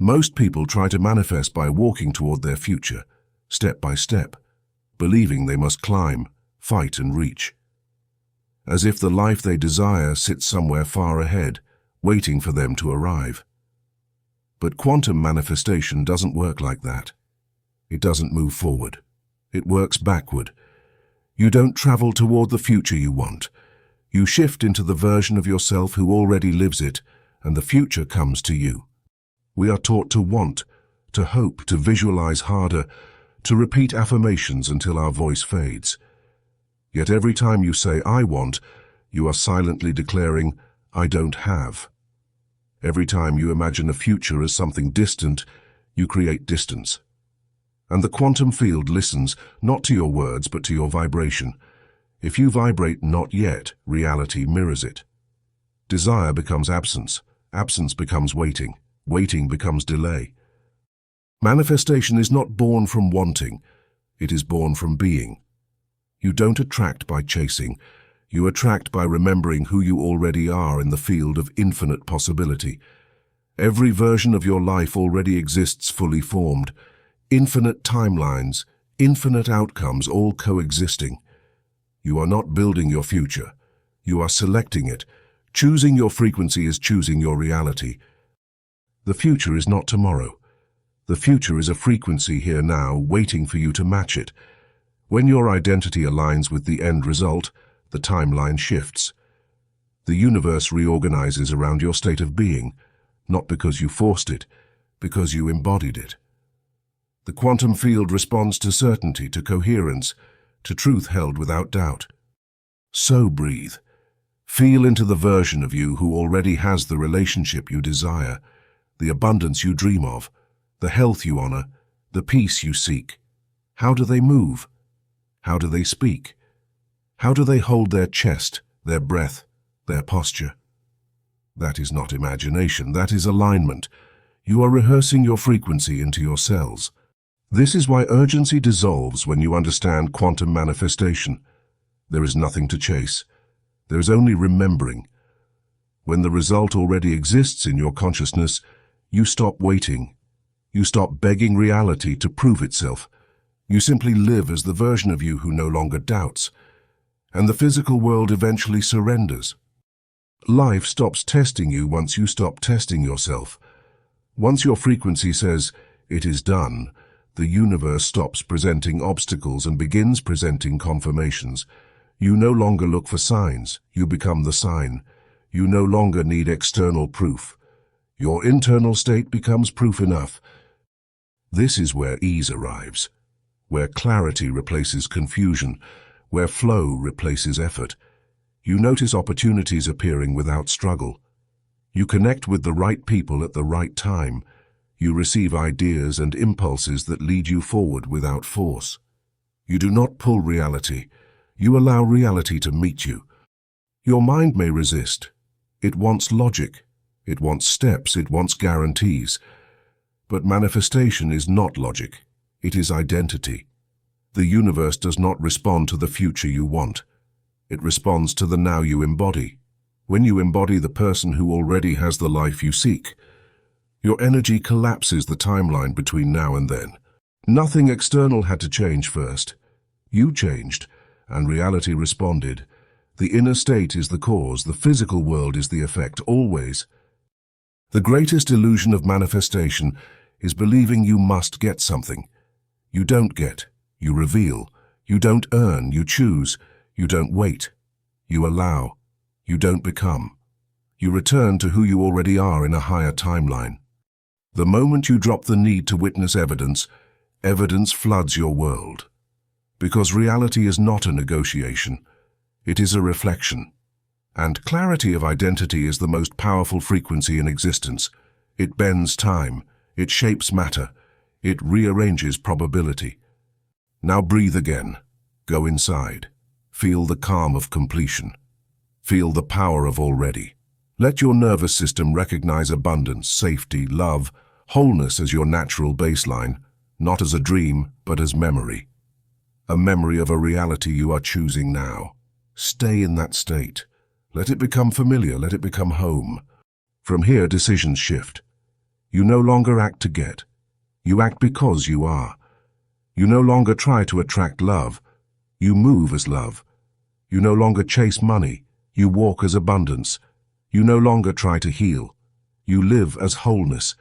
Most people try to manifest by walking toward their future, step by step, believing they must climb, fight and reach. As if the life they desire sits somewhere far ahead, waiting for them to arrive. But quantum manifestation doesn't work like that. It doesn't move forward. It works backward. You don't travel toward the future you want. You shift into the version of yourself who already lives it, and the future comes to you. We are taught to want, to hope, to visualize harder, to repeat affirmations until our voice fades. Yet every time you say, "I want," you are silently declaring, "I don't have." Every time you imagine a future as something distant, you create distance. And the quantum field listens, not to your words, but to your vibration. If you vibrate "not yet," reality mirrors it. Desire becomes absence. Absence becomes waiting. Waiting becomes delay. Manifestation is not born from wanting. It is born from being. You don't attract by chasing. You attract by remembering who you already are in the field of infinite possibility. Every version of your life already exists fully formed. Infinite timelines, infinite outcomes, all coexisting. You are not building your future. You are selecting it. Choosing your frequency is choosing your reality. The future is not tomorrow. The future is a frequency here now, waiting for you to match it. When your identity aligns with the end result, the timeline shifts. The universe reorganizes around your state of being, not because you forced it, because you embodied it. The quantum field responds to certainty, to coherence, to truth held without doubt. So breathe. Feel into the version of you who already has the relationship you desire, the abundance you dream of, the health you honor, the peace you seek. How do they move? How do they speak? How do they hold their chest, their breath, their posture? That is not imagination, that is alignment. You are rehearsing your frequency into your cells. This is why urgency dissolves when you understand quantum manifestation. There is nothing to chase. There is only remembering. When the result already exists in your consciousness, you stop waiting. You stop begging reality to prove itself. You simply live as the version of you who no longer doubts. And the physical world eventually surrenders. Life stops testing you once you stop testing yourself. Once your frequency says, "It is done," the universe stops presenting obstacles and begins presenting confirmations. You no longer look for signs, you become the sign. You no longer need external proof. Your internal state becomes proof enough. This is where ease arrives, where clarity replaces confusion, where flow replaces effort. You notice opportunities appearing without struggle. You connect with the right people at the right time. You receive ideas and impulses that lead you forward without force. You do not pull reality. You allow reality to meet you. Your mind may resist. It wants logic. It wants steps. It wants guarantees. But manifestation is not logic. It is identity. The universe does not respond to the future you want. It responds to the now you embody. When you embody the person who already has the life you seek, your energy collapses the timeline between now and then. Nothing external had to change first. You changed, and reality responded. The inner state is the cause, the physical world is the effect, always. The greatest illusion of manifestation is believing you must get something. You don't get, you reveal. You don't earn, you choose. You don't wait. You allow. You don't become. You return to who you already are in a higher timeline. The moment you drop the need to witness evidence, evidence floods your world. Because reality is not a negotiation. It is a reflection. And clarity of identity is the most powerful frequency in existence. It bends time. It shapes matter. It rearranges probability. Now breathe again. Go inside. Feel the calm of completion. Feel the power of already. Let your nervous system recognize abundance, safety, love, wholeness as your natural baseline, not as a dream, but as memory. A memory of a reality you are choosing now. Stay in that state. Let it become familiar, let it become home. From here, decisions shift. You no longer act to get. You act because you are. You no longer try to attract love. You move as love. You no longer chase money. You walk as abundance. You no longer try to heal. You live as wholeness.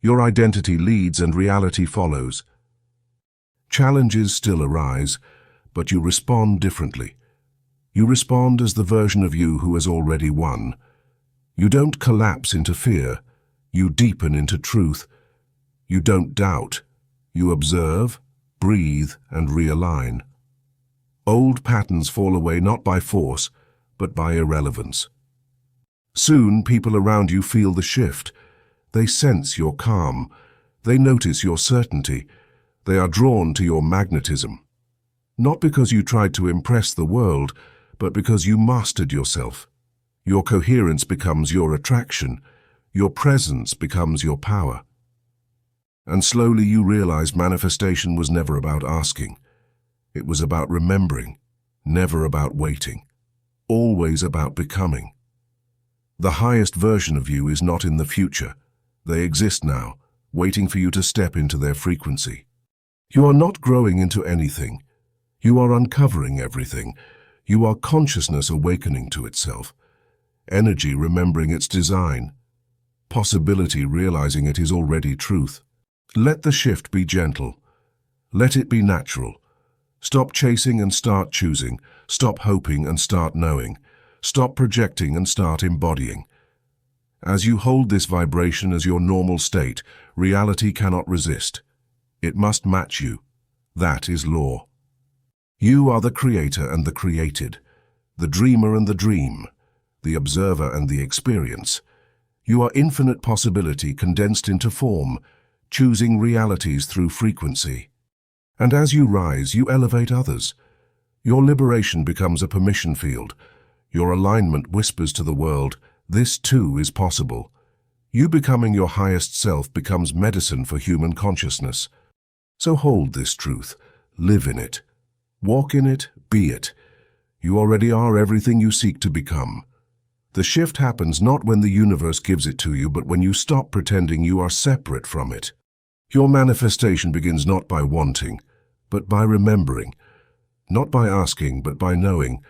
Your identity leads and reality follows. Challenges still arise, but you respond differently. You respond as the version of you who has already won. You don't collapse into fear. You deepen into truth. You don't doubt. You observe, breathe, and realign. Old patterns fall away not by force, but by irrelevance. Soon, people around you feel the shift. They sense your calm. They notice your certainty. They are drawn to your magnetism. Not because you tried to impress the world, but because you mastered yourself. Your coherence becomes your attraction. Your presence becomes your power. And slowly you realize manifestation was never about asking. It was about remembering, never about waiting, always about becoming. The highest version of you is not in the future. They exist now, waiting for you to step into their frequency. You are not growing into anything. You are uncovering everything. You are consciousness awakening to itself. Energy remembering its design. Possibility realizing it is already truth. Let the shift be gentle. Let it be natural. Stop chasing and start choosing. Stop hoping and start knowing. Stop projecting and start embodying. As you hold this vibration as your normal state, reality cannot resist. It must match you. That is law. You are the creator and the created, the dreamer and the dream, the observer and the experience. You are infinite possibility condensed into form, choosing realities through frequency. And as you rise, you elevate others. Your liberation becomes a permission field. Your alignment whispers to the world, this too is possible. You becoming your highest self becomes medicine for human consciousness. So hold this truth, live in it, walk in it, be it. You already are everything you seek to become. The shift happens not when the universe gives it to you, but when you stop pretending you are separate from it. Your manifestation begins not by wanting, but by remembering. Not by asking, but by knowing.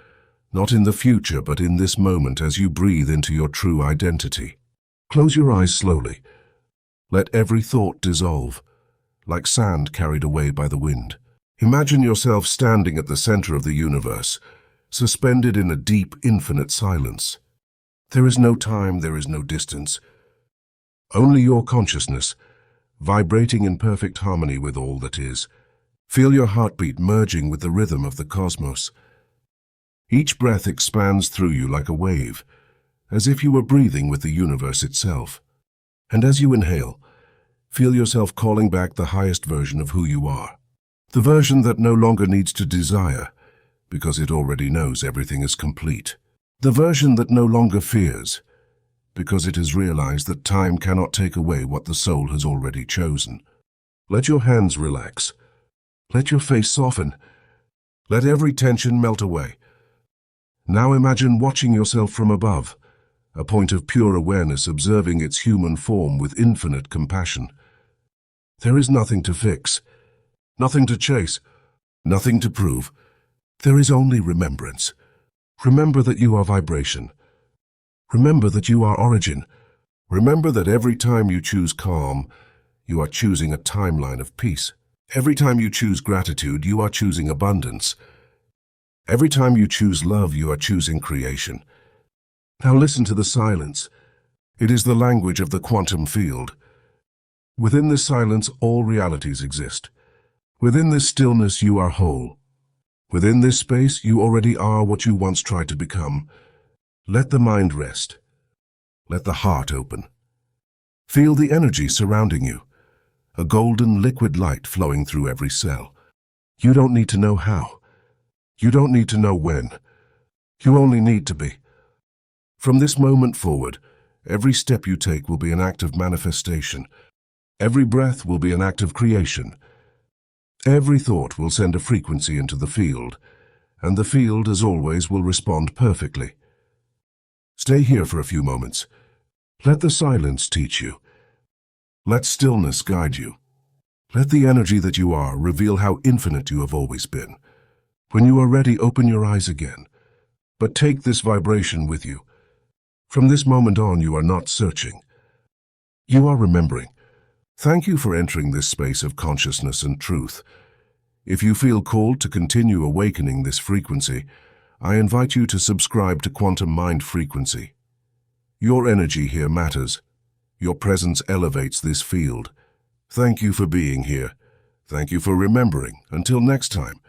Not in the future, but in this moment as you breathe into your true identity. Close your eyes slowly. Let every thought dissolve, like sand carried away by the wind. Imagine yourself standing at the center of the universe, suspended in a deep, infinite silence. There is no time, there is no distance. Only your consciousness, vibrating in perfect harmony with all that is. Feel your heartbeat merging with the rhythm of the cosmos. Each breath expands through you like a wave, as if you were breathing with the universe itself. And as you inhale, feel yourself calling back the highest version of who you are. The version that no longer needs to desire, because it already knows everything is complete. The version that no longer fears, because it has realized that time cannot take away what the soul has already chosen. Let your hands relax. Let your face soften. Let every tension melt away. Now imagine watching yourself from above, a point of pure awareness observing its human form with infinite compassion. There is nothing to fix, nothing to chase, nothing to prove. There is only remembrance. Remember that you are vibration. Remember that you are origin. Remember that every time you choose calm, you are choosing a timeline of peace. Every time you choose gratitude, you are choosing abundance. Every time you choose love, you are choosing creation. Now listen to the silence. It is the language of the quantum field. Within this silence, all realities exist. Within this stillness, you are whole. Within this space, you already are what you once tried to become. Let the mind rest. Let the heart open. Feel the energy surrounding you, a golden liquid light flowing through every cell. You don't need to know how. You don't need to know when. You only need to be. From this moment forward, every step you take will be an act of manifestation. Every breath will be an act of creation. Every thought will send a frequency into the field, and the field, as always, will respond perfectly. Stay here for a few moments. Let the silence teach you. Let stillness guide you. Let the energy that you are reveal how infinite you have always been. When you are ready, open your eyes again. But take this vibration with you. From this moment on, you are not searching. You are remembering. Thank you for entering this space of consciousness and truth. If you feel called to continue awakening this frequency, I invite you to subscribe to Quantum Mind Frequency. Your energy here matters. Your presence elevates this field. Thank you for being here. Thank you for remembering. Until next time.